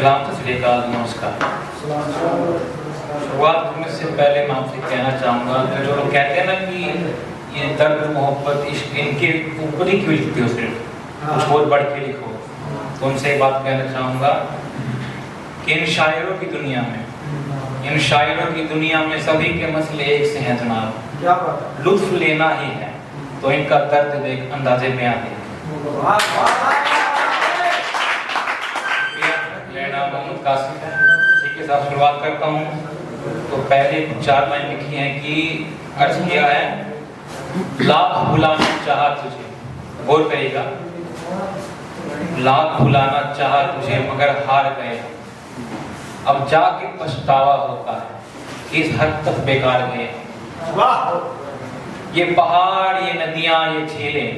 सलाम तस्वीर नमस्कार। शुरुआत करने से पहले मैं आपसे कहना चाहूँगा कि जो लोग कहते हैं ना कि ये दर्द मोहब्बत इश्क इनके ऊपर ही क्यों लिखते हो, सिर्फ कुछ और बढ़ के लिखो। तो उनसे एक बात कहना चाहूँगा कि इन शायरों की दुनिया में सभी के मसले एक से हैं जनाब, लुत्फ लेना ही है तो इनका दर्द देख अंदाजे में आ गए। इसी के साथ शुरुआत करता हूँ। तो पहले 4 लाइन लिखी हैं कि अर्ज किया है, लाख भुलाना चाहा तुझे, गौर करिएगा, लाख भुलाना चाहा तुझे मगर हार गए, अब जाके पछतावा होता है इस हद तक बेकार गए। ये पहाड़, ये नदियां, ये झीलें,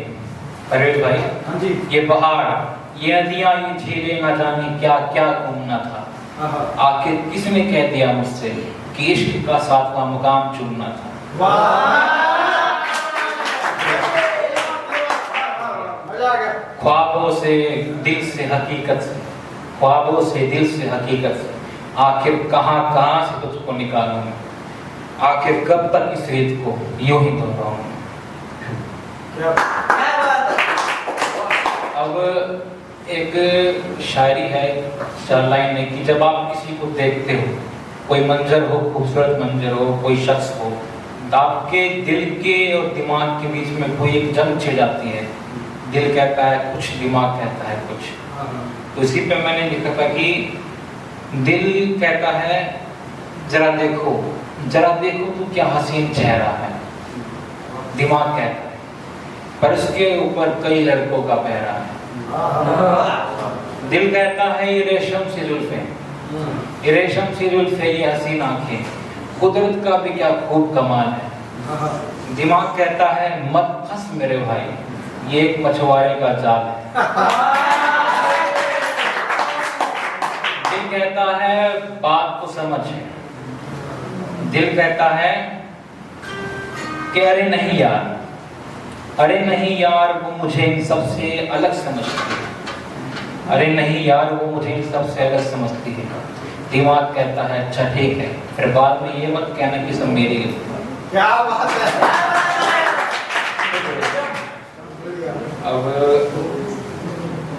परवेज भाई, ये पहाड़, ये नदियां, ये झीलें, ना जाने क्या क्या घूमना था। आखिर किसने कह दिया मुझसे कि इश्क का 7वां मुकाम चुनना था। ख्वाबों से दिल से हकीकत से, ख्वाबों से दिल से हकीकत से, आखिर कहां कहां से तुझको निकालूं, आखिर कब तक इस रेत को यूं ही दोहराऊं। अब एक शायरी है 4 लाइन में कि जब आप किसी को देखते हो, कोई मंजर हो, खूबसूरत मंजर हो, कोई शख्स हो, तो आपके दिल के और दिमाग के बीच में कोई एक जंग छिड़ जाती है। दिल कहता है कुछ, दिमाग कहता है कुछ। तो इसी पे मैंने लिखा था कि दिल कहता है जरा देखो तो क्या हसीन चेहरा है, दिमाग कहता है पर उसके ऊपर कई लड़कों का पहरा है। दिल कहता है ये रेशम सी जुल्फें, ये रेशम सी जुल्फें, ये हसीन आंखें, कुदरत का भी क्या खूब कमाल है। दिमाग कहता है मत फंस मेरे भाई, ये एक मछुआरे का जाल है। दिल कहता है बात को समझ, दिल कहता है कि अरे नहीं यार वो मुझे इन सबसे अलग समझती है, अरे नहीं यार वो मुझे इन सबसे अलग समझती है। दिमाग कहता है अच्छा ठीक है, फिर बाद में ये मत कहना कि सब मेरी है। क्या बात है। अब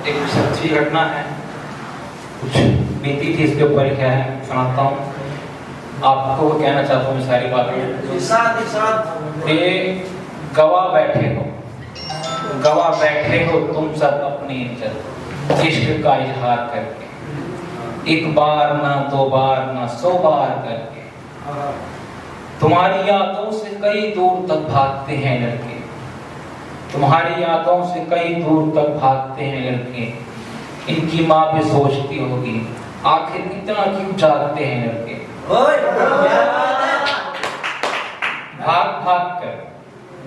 एक सच्ची घटना है, कुछ बीती थी, इसके ऊपर क्या है सुनाता हूँ आपको। कहना चाहता हूँ सारी बातें गवाह बैठे हो तुम सब अपनी इज्जत, इश्क का इजहार करके, एक बार ना 2 बार ना 100 बार करके। तुम्हारी यादों से कई दूर तक भागते हैं लड़के, तुम्हारी यादों से कई दूर तक भागते हैं लड़के। इनकी माँ भी सोचती होगी आखिर इतना क्यों जागते हैं लड़के।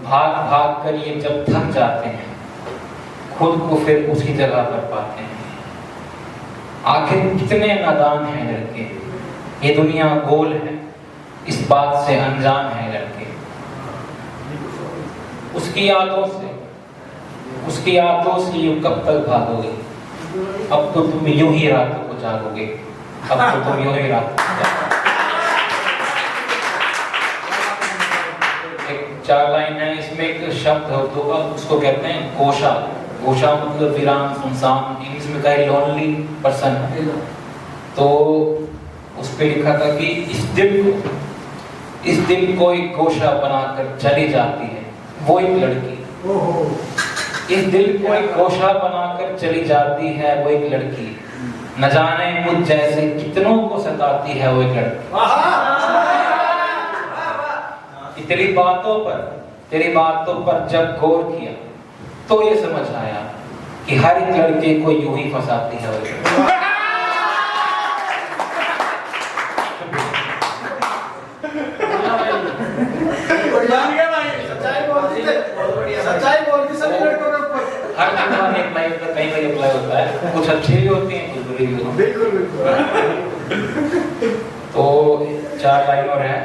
भाग कर ये जब थक जाते हैं, खुद को फिर उसी जगह पर पाते हैं। आखिर कितने नादान हैं लड़के, ये दुनिया गोल है इस बात से अनजान है लड़के। उसकी यादों से यूं कब तक भागोगे, अब तो तुम यूं ही रातों को जागोगे, अब तो तुम यूं ही रात को जागोगे। 4 लाइन है, इसमें एक शब्द हो तो अब उसको कहते हैं गोशा। गोशा मतलब वीरान, सुनसान, इंग्लिश में कहे लोनली पर्सन। तो उस पे लिखा था कि इस दिल को एक गोशा बनाकर चली जाती है वो एक लड़की। इस दिल को एक गोशा बनाकर चली जाती है वो एक लड़की, न जाने मुझ जैसे कितनों को सताती है वो एक लड़की। तेरी बातों पर जब गौर किया तो ये समझ आया कि हर एक लड़के को यूं ही फंसाती है वो लड़की। हर जगह एक लाइन का कहीं कहीं अप्लाई होता है, कुछ अच्छे भी होते हैं कुछ बुरे भी होते हैं। बिल्कुल। तो 4 लाइन और है,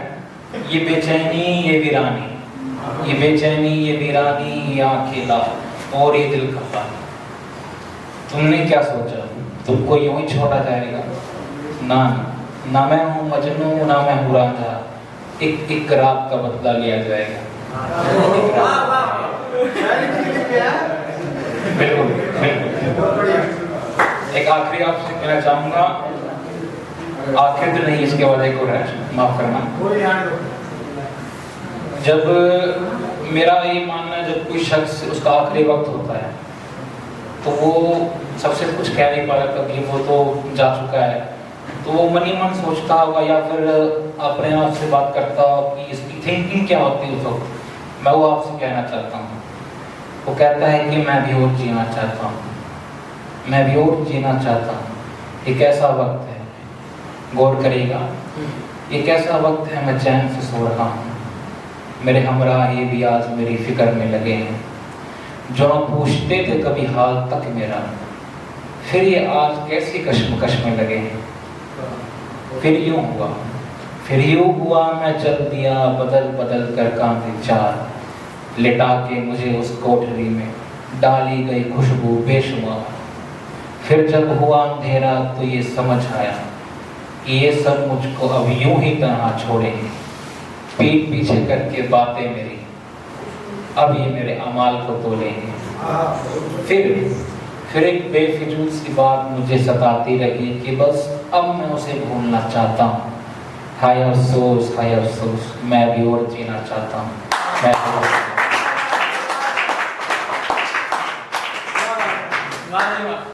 ये बेचैनी ये वीरानी, ये वीरानी, ये आँखें लाल और ये दिल का पानी। तुमने क्या सोचा तुमको यूं ही छोड़ा जाएगा? ना ना मैं हूँ मजनू, ना मैं हूँ रांझा, एक रात का बदला लिया जाएगा। बिल्कुल बिल्कुल। एक आखिरी आपसे कहना चाहूंगा, आखिर तो नहीं, इसके बाद एक और है, माफ करना। जब मेरा ये मानना है, जब कोई शख्स उसका आखिरी वक्त होता है तो वो सबसे कुछ कह नहीं पा रहा कि वो तो जा चुका है, तो वो मन ही मन सोचता होगा या फिर अपने आप से बात करता हो कि इसकी थिंकिंग क्या होती है उस वक्त। मैं वो आपसे कहना चाहता हूँ, वो कहता है कि मैं भी और जीना चाहता हूँ, मैं भी और जीना चाहता हूँ। एक ऐसा वक्त है, गौर करेगा, एक ऐसा वक्त है मैं चैन से सो रहा हूँ, मेरे हमराह ये भी आज मेरी फिक्र में लगे हैं, जो न पूछते थे कभी हाल तक मेरा, फिर ये आज कैसी कश्मकश में लगे हैं। फिर यूं हुआ मैं चल दिया बदल बदल कर कांधे चार, लिटा के मुझे उस कोठरी में डाली गई खुशबू बेशुमार। फिर जब हुआ अंधेरा तो ये समझ आया कि ये सब मुझको अब यूं ही तन्हा छोड़ेंगे, पीठ पीछे करके बातें मेरी अब ये मेरे अमाल को तोलेंगे। फिर एक बेफिजूल सी बात मुझे सताती रही कि बस अब मैं उसे भूलना चाहता हूँ। हाय अफसोस मैं भी और जीना चाहता हूँ। मैं